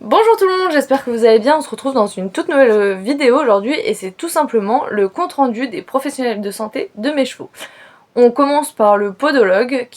Bonjour tout le monde, j'espère que vous allez bien, on se retrouve dans une toute nouvelle vidéo aujourd'hui et c'est tout simplement le compte rendu des professionnels de santé de mes chevaux. On commence par le podologue.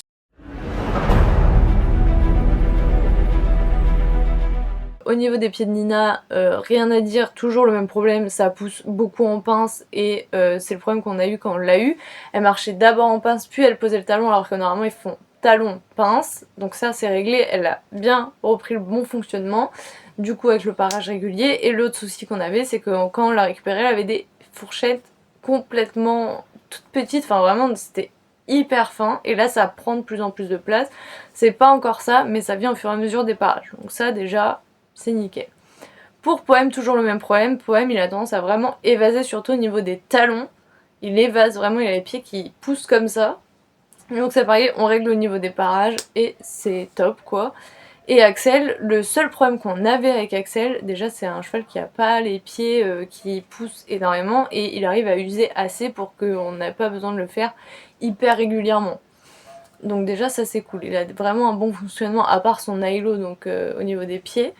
Au niveau des pieds de Nina, rien à dire, toujours le même problème, ça pousse beaucoup en pince et c'est le problème qu'on a eu quand on l'a eu. Elle marchait d'abord en pince puis elle posait le talon alors que normalement ils font talon pince, donc ça c'est réglé, elle a bien repris le bon fonctionnement. Du coup avec le parage régulier, et l'autre souci qu'on avait c'est que quand on l'a récupérée elle avait des fourchettes complètement toutes petites, enfin vraiment c'était hyper fin et là ça prend de plus en plus de place. C'est pas encore ça mais ça vient au fur et à mesure des parages, donc ça déjà c'est nickel. Pour Poème, toujours le même problème, Poème il a tendance à vraiment évaser surtout au niveau des talons, il évase vraiment, il a les pieds qui poussent comme ça. Donc c'est pareil, on règle au niveau des parages et c'est top quoi. Et Axel, le seul problème qu'on avait avec Axel, déjà c'est un cheval qui a pas les pieds qui poussent énormément et il arrive à user assez pour qu'on n'ait pas besoin de le faire hyper régulièrement. Donc déjà ça c'est cool, il a vraiment un bon fonctionnement à part son nylon donc au niveau des pieds.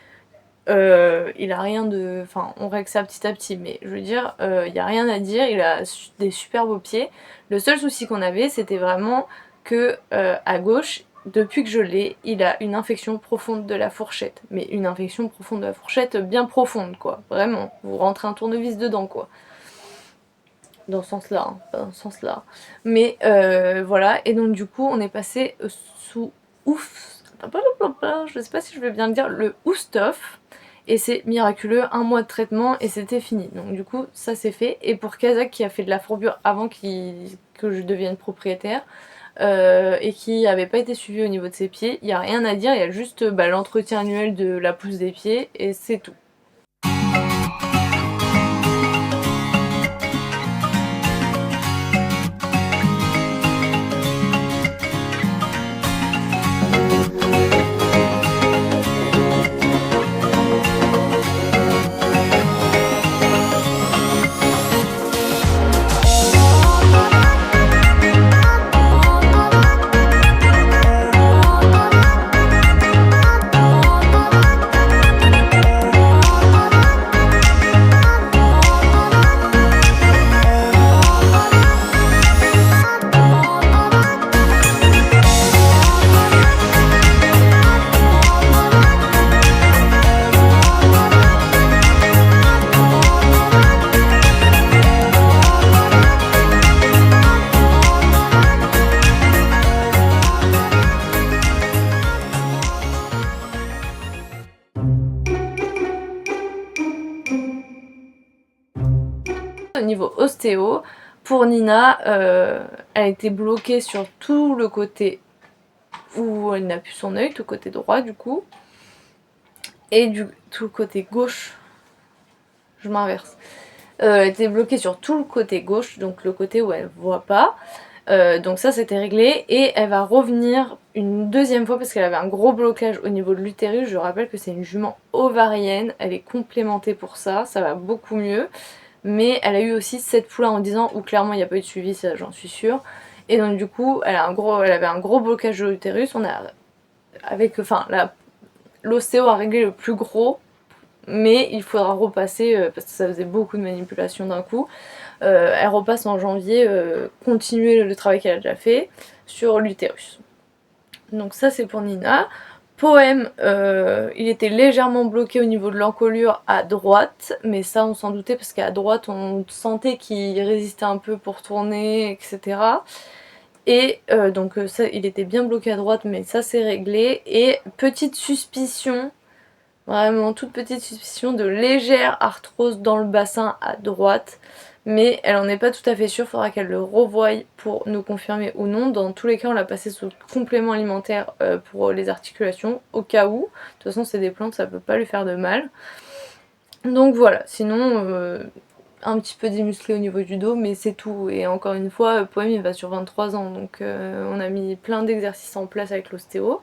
Il a rien de... Enfin, on règle ça petit à petit, mais je veux dire, il n'y a rien à dire, il a des super beaux pieds. Le seul souci qu'on avait, c'était vraiment que à gauche, depuis que je l'ai, il a une infection profonde de la fourchette. Mais une infection profonde de la fourchette bien profonde, quoi. Vraiment, vous rentrez un tournevis dedans, quoi. Dans ce sens-là, hein, pas dans ce sens-là. Mais voilà, et donc du coup, on est passé sous ouf... Je sais pas si je vais bien le dire, le Oustov. Et c'est miraculeux, 1 mois de traitement et c'était fini. Donc du coup, ça c'est fait. Et pour Kazakh qui a fait de la fourbure avant que je devienne propriétaire, et qui avait pas été suivi au niveau de ses pieds, il n'y a rien à dire, il y a juste l'entretien annuel de la pousse des pieds et c'est tout. Au niveau ostéo, pour Nina, elle était bloquée sur tout le côté où elle n'a plus son œil, tout le côté droit du coup, et tout le côté gauche, je m'inverse. Elle était bloquée sur tout le côté gauche, donc le côté où elle voit pas. Donc ça c'était réglé et elle va revenir une deuxième fois parce qu'elle avait un gros blocage au niveau de l'utérus. Je rappelle que c'est une jument ovarienne, elle est complémentée pour ça, ça va beaucoup mieux. Mais elle a eu aussi 7 poulains en 10 ans où clairement il n'y a pas eu de suivi, ça j'en suis sûre. Et donc du coup elle avait un gros blocage de l'utérus. L'ostéo a réglé le plus gros, mais il faudra repasser parce que ça faisait beaucoup de manipulations d'un coup. Elle repasse en janvier, continuer le travail qu'elle a déjà fait sur l'utérus. Donc ça c'est pour Nina. Poème, il était légèrement bloqué au niveau de l'encolure à droite, mais ça on s'en doutait parce qu'à droite on sentait qu'il résistait un peu pour tourner, etc. Et donc ça, il était bien bloqué à droite, mais ça c'est réglé. Et petite suspicion, vraiment toute petite suspicion de légère arthrose dans le bassin à droite. Mais elle en est pas tout à fait sûre, faudra qu'elle le revoie pour nous confirmer ou non. Dans tous les cas on l'a passé sous complément alimentaire pour les articulations, au cas où. De toute façon c'est des plantes, ça peut pas lui faire de mal. Donc voilà, sinon un petit peu démusclé au niveau du dos, mais c'est tout. Et encore une fois, Poème il va sur 23 ans, donc on a mis plein d'exercices en place avec l'ostéo.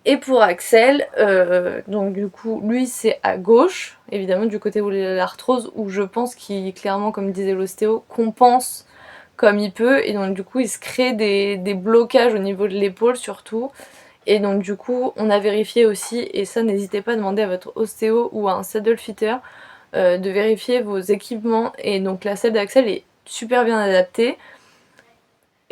Et pour Axel, donc du coup lui c'est à gauche, évidemment du côté où il a l'arthrose, où je pense qu'il clairement, comme disait l'ostéo, compense comme il peut, et donc du coup il se crée des blocages au niveau de l'épaule surtout. Et donc du coup on a vérifié aussi, et ça n'hésitez pas à demander à votre ostéo ou à un saddle fitter de vérifier vos équipements, et donc la selle d'Axel est super bien adaptée.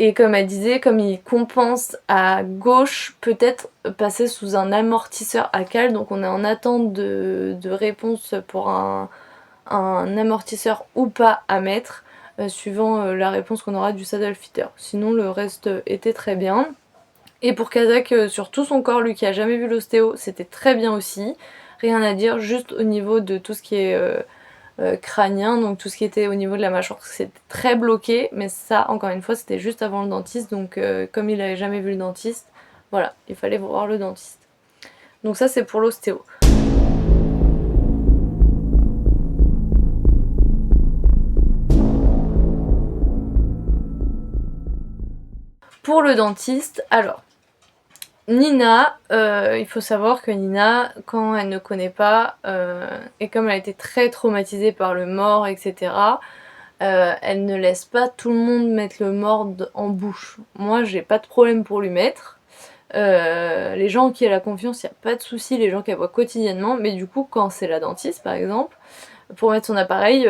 Et comme elle disait, comme il compense à gauche, peut-être passer sous un amortisseur à cale. Donc on est en attente de réponse pour un amortisseur ou pas à mettre, suivant la réponse qu'on aura du saddle fitter. Sinon le reste était très bien. Et pour Kazakh, sur tout son corps, lui qui a jamais vu l'ostéo, c'était très bien aussi. Rien à dire, juste au niveau de tout ce qui est crânien, donc tout ce qui était au niveau de la mâchoire, c'était très bloqué, mais ça, encore une fois, c'était juste avant le dentiste, donc comme il avait jamais vu le dentiste, voilà, il fallait voir le dentiste. Donc ça, c'est pour l'ostéo. Pour le dentiste, alors, Nina, il faut savoir que Nina, quand elle ne connaît pas, et comme elle a été très traumatisée par le mort, etc., elle ne laisse pas tout le monde mettre le mort en bouche. Moi, j'ai pas de problème pour lui mettre. Les gens en qui elle a confiance, il n'y a pas de souci, les gens qu'elle voit quotidiennement, mais du coup, quand c'est la dentiste, par exemple, pour mettre son appareil,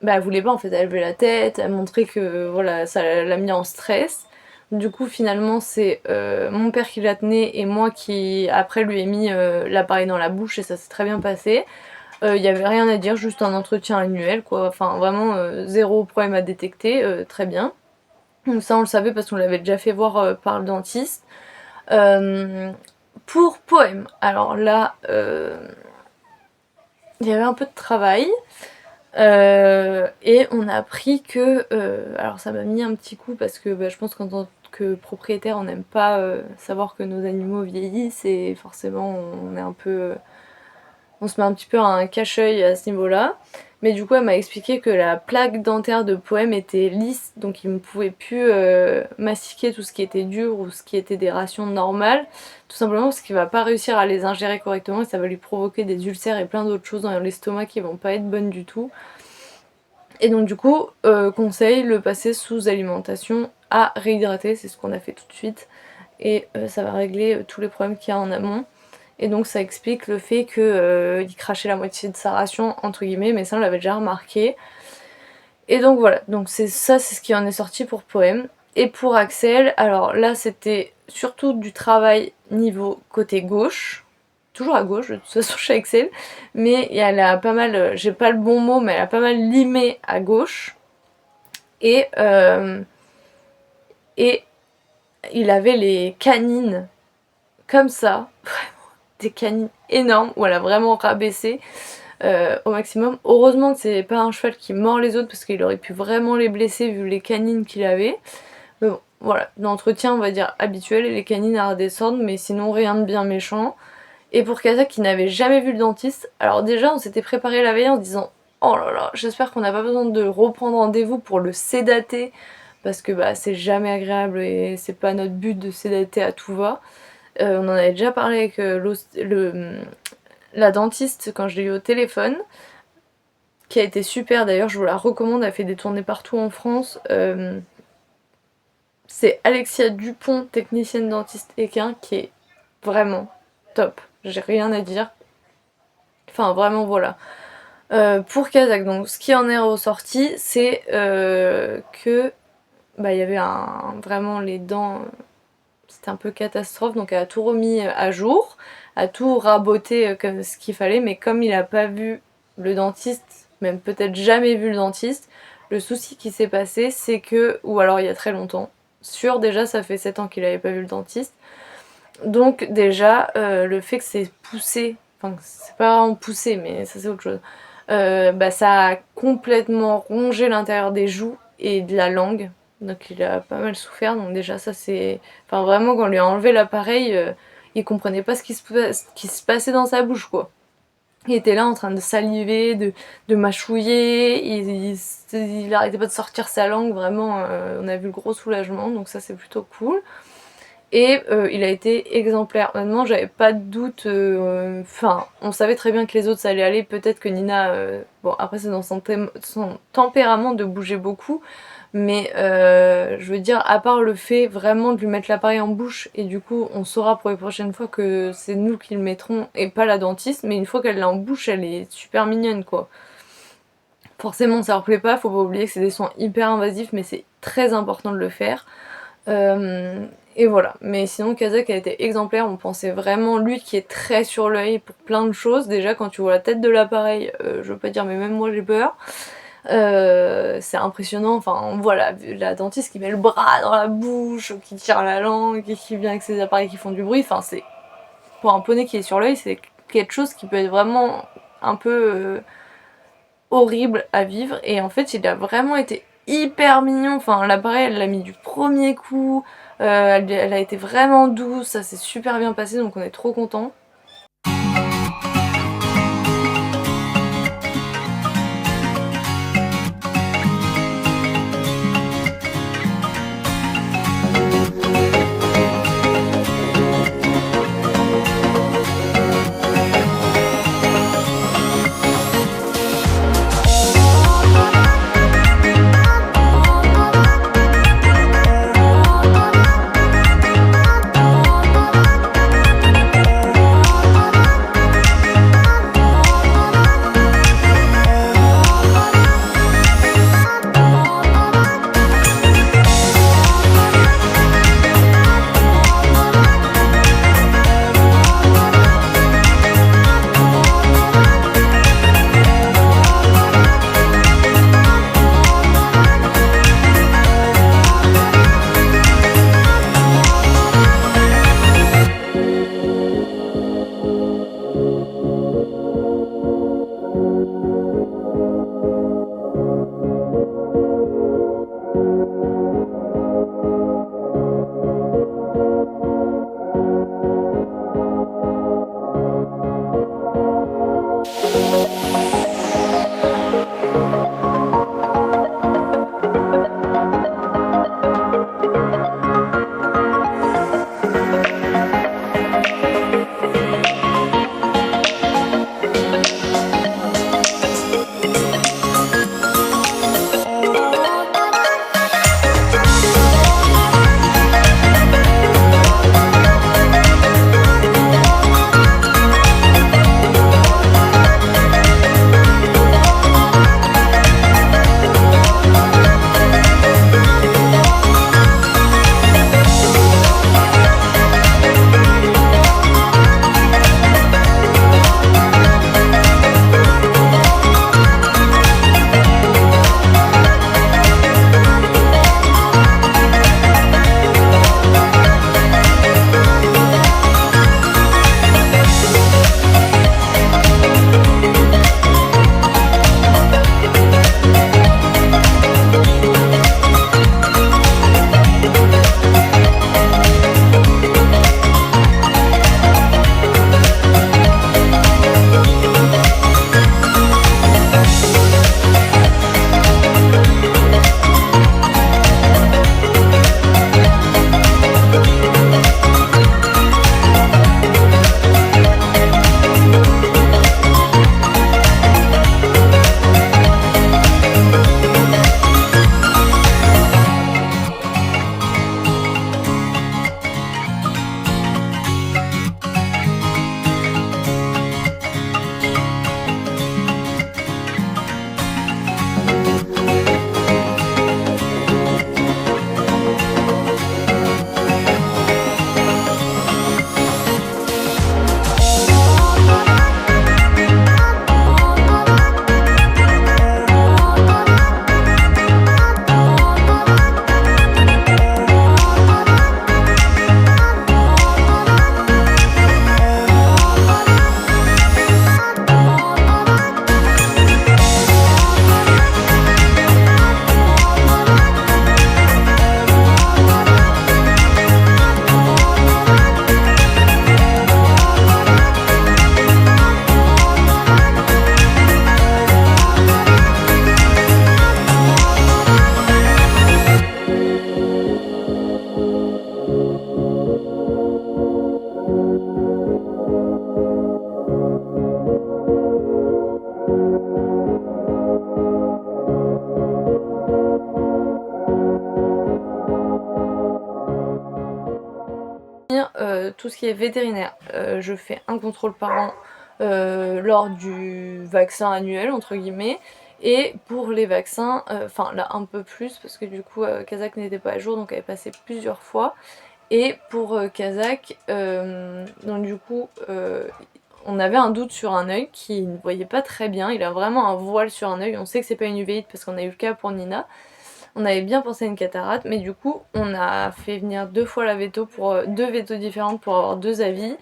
bah, elle voulait pas, en fait, elle levait la tête, elle montrait que, voilà, ça l'a mis en stress. Du coup, finalement, c'est mon père qui la tenait et moi qui, après, lui ai mis l'appareil dans la bouche, et ça s'est très bien passé. Il y avait rien à dire, juste un entretien annuel, quoi. Enfin, vraiment, zéro problème à détecter, très bien. Donc ça, on le savait parce qu'on l'avait déjà fait voir par le dentiste. Pour Poème, alors là, il y avait un peu de travail. Et on a appris que... alors ça m'a mis un petit coup parce que bah, je pense qu'en tant que propriétaire, on n'aime pas savoir que nos animaux vieillissent, et forcément on est un peu... on se met un petit peu un cache-œil à ce niveau-là. Mais du coup, elle m'a expliqué que la plaque dentaire de Poème était lisse, donc il ne pouvait plus mastiquer tout ce qui était dur ou ce qui était des rations normales, tout simplement parce qu'il va pas réussir à les ingérer correctement, et ça va lui provoquer des ulcères et plein d'autres choses dans l'estomac qui vont pas être bonnes du tout. Et donc du coup, conseil, le passer sous alimentation à réhydrater, c'est ce qu'on a fait tout de suite, et ça va régler tous les problèmes qu'il y a en amont. Et donc ça explique le fait qu'il crachait la moitié de sa ration, entre guillemets, mais ça on l'avait déjà remarqué. Et donc voilà, donc c'est ça, c'est ce qui en est sorti pour Poème. Et pour Axel, alors là c'était surtout du travail niveau côté gauche, toujours à gauche de toute façon chez Axel, mais elle a pas mal, j'ai pas le bon mot, mais elle a pas mal limé à gauche. Et, et il avait les canines comme ça, des canines énormes, où elle a vraiment rabaissé au maximum. Heureusement que c'est pas un cheval qui mord les autres, parce qu'il aurait pu vraiment les blesser vu les canines qu'il avait. Mais bon, voilà, l'entretien on va dire habituel, et les canines à redescendre, mais sinon rien de bien méchant. Et pour Kazakh qui n'avait jamais vu le dentiste, alors déjà on s'était préparé la veille en se disant oh là là, j'espère qu'on n'a pas besoin de reprendre rendez-vous pour le sédater, parce que bah c'est jamais agréable et c'est pas notre but de sédater à tout va. On en avait déjà parlé avec la dentiste quand je l'ai eu au téléphone, qui a été super d'ailleurs, je vous la recommande, elle fait des tournées partout en France. C'est Alexia Dupont, technicienne dentiste équin, qui est vraiment top, j'ai rien à dire. Enfin vraiment voilà. Pour Kazakh, donc ce qui en est ressorti, c'est que bah, il y avait vraiment les dents, c'était un peu catastrophe, donc elle a tout remis à jour, a tout raboté comme ce qu'il fallait, mais comme il a pas vu le dentiste, même peut-être jamais vu le dentiste, le souci qui s'est passé, c'est que, ou alors il y a très longtemps, sûr déjà ça fait 7 ans qu'il avait pas vu le dentiste, donc déjà le fait que c'est poussé, enfin c'est pas vraiment poussé, mais ça c'est autre chose, bah, ça a complètement rongé l'intérieur des joues et de la langue. Donc il a pas mal souffert, donc déjà ça c'est... Enfin vraiment quand on lui a enlevé l'appareil, il comprenait pas ce qui se passait dans sa bouche quoi. Il était là en train de saliver, de mâchouiller, il arrêtait pas de sortir sa langue, vraiment on a vu le gros soulagement, donc ça c'est plutôt cool. et il a été exemplaire. Honnêtement, j'avais pas de doute, enfin, on savait très bien que les autres ça allait aller, peut-être que Nina, bon après c'est dans son tempérament de bouger beaucoup, mais je veux dire, à part le fait vraiment de lui mettre l'appareil en bouche, et du coup on saura pour les prochaines fois que c'est nous qui le mettrons et pas la dentiste, mais une fois qu'elle l'a en bouche, elle est super mignonne quoi. Forcément ça leur plaît pas, faut pas oublier que c'est des soins hyper invasifs, mais c'est très important de le faire. Et voilà, mais sinon Kazakh a été exemplaire, on pensait vraiment lui qui est très sur l'œil pour plein de choses. Déjà quand tu vois la tête de l'appareil, je veux pas dire mais même moi j'ai peur. C'est impressionnant, enfin voilà, la dentiste qui met le bras dans la bouche, qui tire la langue, qui vient avec ses appareils qui font du bruit, enfin c'est, pour un poney qui est sur l'œil, c'est quelque chose qui peut être vraiment un peu horrible à vivre, et en fait il a vraiment été hyper mignon, enfin l'appareil elle l'a mis du premier coup, elle a été vraiment douce, ça s'est super bien passé donc on est trop contents. Tout ce qui est vétérinaire, je fais un contrôle par an lors du vaccin annuel entre guillemets, et pour les vaccins, enfin là un peu plus parce que du coup Kazakh n'était pas à jour donc elle est passée plusieurs fois, et pour Kazakh donc du coup on avait un doute sur un œil qui ne voyait pas très bien, il a vraiment un voile sur un œil, on sait que c'est pas une uvéite parce qu'on a eu le cas pour Nina. On avait bien pensé à une cataracte, mais du coup, on a fait venir 2 fois la veto pour 2 vétos différentes pour avoir 2 avis.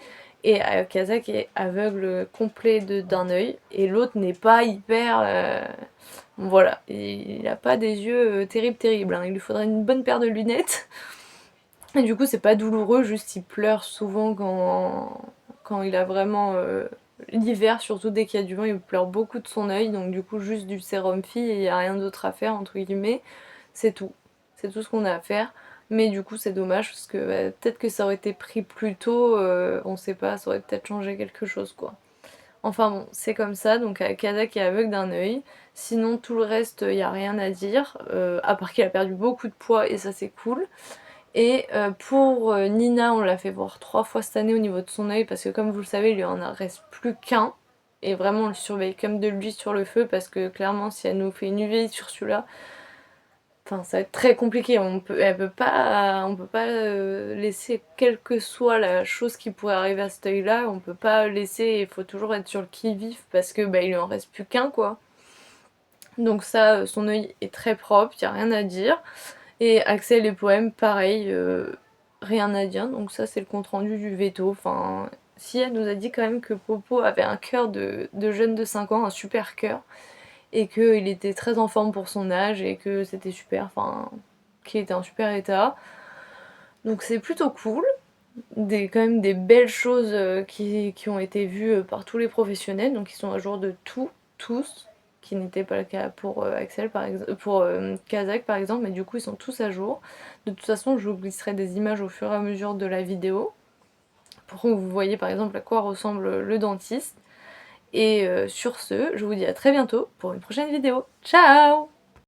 Et Kazakh est aveugle complet d'un œil, et l'autre n'est pas hyper... voilà, il a pas des yeux terribles, hein. Il lui faudrait une bonne paire de lunettes. Et du coup, c'est pas douloureux, juste il pleure souvent quand il a vraiment... l'hiver, surtout dès qu'il y a du vent, il pleure beaucoup de son œil, donc du coup, juste du sérum fille et il n'y a rien d'autre à faire, entre guillemets. C'est tout. C'est tout ce qu'on a à faire. Mais du coup, c'est dommage parce que peut-être que ça aurait été pris plus tôt, on sait pas, ça aurait peut-être changé quelque chose quoi. Enfin bon, c'est comme ça, donc Kazakh est aveugle d'un œil. Sinon, tout le reste, il n'y a rien à dire, à part qu'il a perdu beaucoup de poids et ça c'est cool. Et pour Nina, on l'a fait voir 3 fois cette année au niveau de son œil parce que comme vous le savez, il lui en reste plus qu'un. Et vraiment, on le surveille comme de l'huile sur le feu parce que clairement, si elle nous fait une UVI sur celui-là, enfin, ça va être très compliqué, on peut pas laisser, quelle que soit la chose qui pourrait arriver à cet œil-là, on peut pas laisser, il faut toujours être sur le qui-vive parce que il lui en reste plus qu'un quoi. Donc ça, son œil est très propre, y a rien à dire. Et Axel et Poème, pareil, rien à dire, donc ça c'est le compte rendu du veto. Enfin, si elle nous a dit quand même que Popo avait un cœur de jeune de 5 ans, un super cœur, et qu'il était très en forme pour son âge et que c'était super, enfin, qu'il était en super état. Donc c'est plutôt cool, quand même des belles choses qui ont été vues par tous les professionnels, donc ils sont à jour de tout, tous, qui n'était pas le cas pour Axel par exemple, pour Kazakh par exemple, mais du coup ils sont tous à jour. De toute façon je vous glisserai des images au fur et à mesure de la vidéo, pour que vous voyez par exemple à quoi ressemble le dentiste. Et sur ce, je vous dis à très bientôt pour une prochaine vidéo. Ciao!